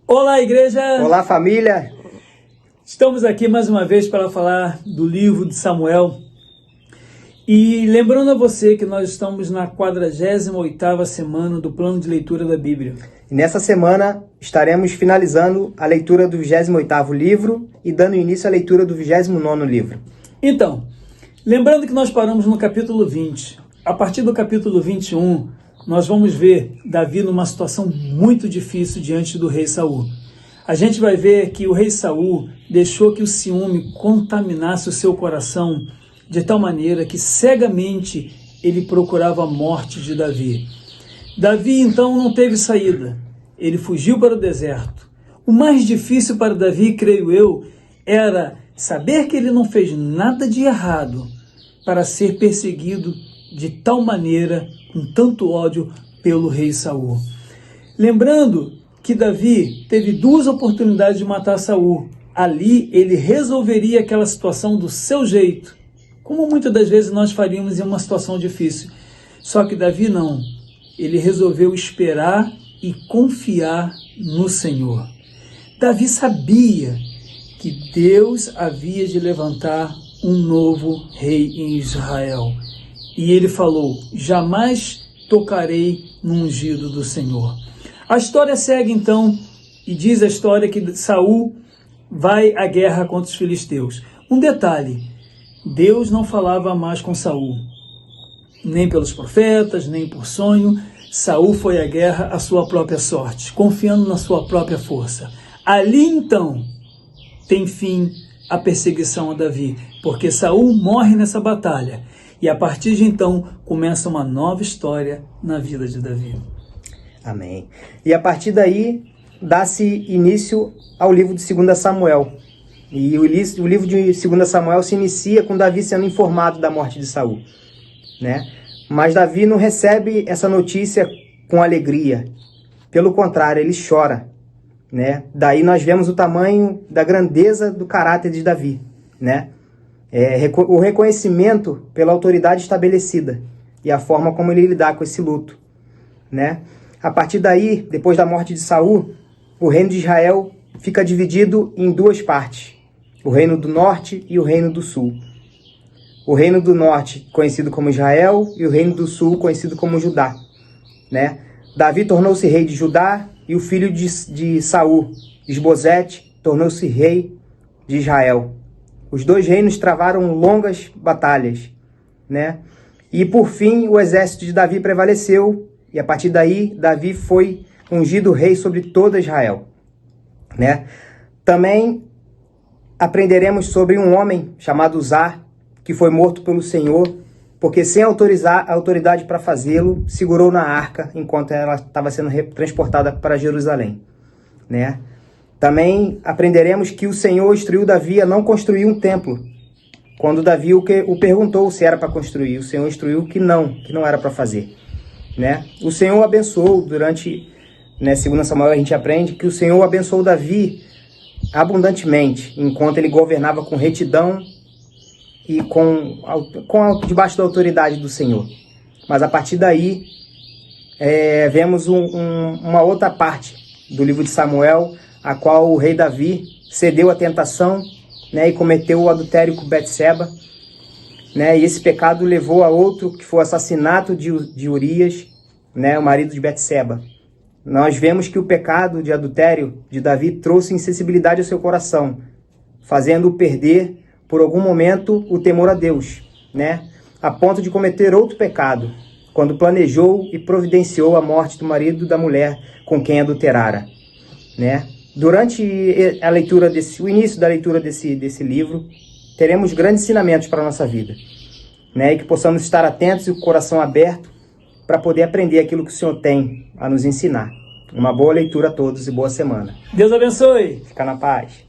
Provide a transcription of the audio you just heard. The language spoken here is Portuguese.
Olá, igreja! Olá, família! Estamos aqui mais uma vez para falar do livro de Samuel. E lembrando a você que nós estamos na 48ª semana do plano de leitura da Bíblia. E nessa semana estaremos finalizando a leitura do 28º livro e dando início à leitura do 29º livro. Então, lembrando que nós paramos no capítulo 20. A partir do capítulo 21, nós vamos ver Davi numa situação muito difícil diante do rei Saul. A gente vai ver que o rei Saul deixou que o ciúme contaminasse o seu coração de tal maneira que cegamente ele procurava a morte de Davi. Davi então não teve saída, ele fugiu para o deserto. O mais difícil para Davi, creio eu, era saber que ele não fez nada de errado para ser perseguido de tal maneira, com tanto ódio, pelo rei Saul. Lembrando que Davi teve duas oportunidades de matar Saul. Ali ele resolveria aquela situação do seu jeito, como muitas das vezes nós faríamos em uma situação difícil. Só que Davi não. Ele resolveu esperar e confiar no Senhor. Davi sabia que Deus havia de levantar um novo rei em Israel. E ele falou: jamais tocarei no ungido do Senhor. A história segue então e diz a história que Saul vai à guerra contra os filisteus. Um detalhe: Deus não falava mais com Saul, nem pelos profetas, nem por sonho. Saul foi à guerra à sua própria sorte, confiando na sua própria força. Ali então tem fim a perseguição a Davi, porque Saul morre nessa batalha. E a partir de então começa uma nova história na vida de Davi. Amém. E a partir daí dá-se início ao livro de 2 Samuel. E o livro de 2 Samuel se inicia com Davi sendo informado da morte de Saul, né? Mas Davi não recebe essa notícia com alegria. Pelo contrário, ele chora, né? Daí nós vemos o tamanho da grandeza do caráter de Davi, né? O reconhecimento pela autoridade estabelecida e a forma como ele lidar com esse luto, né? A partir daí, depois da morte de Saul, o reino de Israel fica dividido em duas partes: o reino do norte e o reino do sul. O reino do norte, conhecido como Israel, e o reino do sul, conhecido como Judá, né? Davi tornou-se rei de Judá e o filho de Saul, Isbosete, tornou-se rei de Israel. Os dois reinos travaram longas batalhas, né? E por fim, o exército de Davi prevaleceu, e a partir daí, Davi foi ungido rei sobre toda Israel, né? Também aprenderemos sobre um homem chamado Uzá, que foi morto pelo Senhor, porque sem autorizar a autoridade para fazê-lo, segurou na arca enquanto ela estava sendo transportada para Jerusalém, né? Também aprenderemos que o Senhor instruiu Davi a não construir um templo. Quando Davi o perguntou se era para construir, o Senhor instruiu que não era para fazer, né? O Senhor abençoou durante, né, 2 Samuel a gente aprende que o Senhor abençoou Davi abundantemente, enquanto ele governava com retidão e debaixo da autoridade do Senhor. Mas a partir daí, vemos uma outra parte do livro de Samuel, a qual o rei Davi cedeu à tentação, né, e cometeu o adultério com Betseba, né, e esse pecado levou a outro, que foi o assassinato de Urias, né, o marido de Betseba. Nós vemos que o pecado de adultério de Davi trouxe insensibilidade ao seu coração, fazendo-o perder, por algum momento, o temor a Deus, né, a ponto de cometer outro pecado, quando planejou e providenciou a morte do marido da mulher com quem adulterara, né. Durante o início da leitura desse livro, teremos grandes ensinamentos para a nossa vida, né, e que possamos estar atentos e com o coração aberto para poder aprender aquilo que o Senhor tem a nos ensinar. Uma boa leitura a todos e boa semana. Deus abençoe! Fica na paz.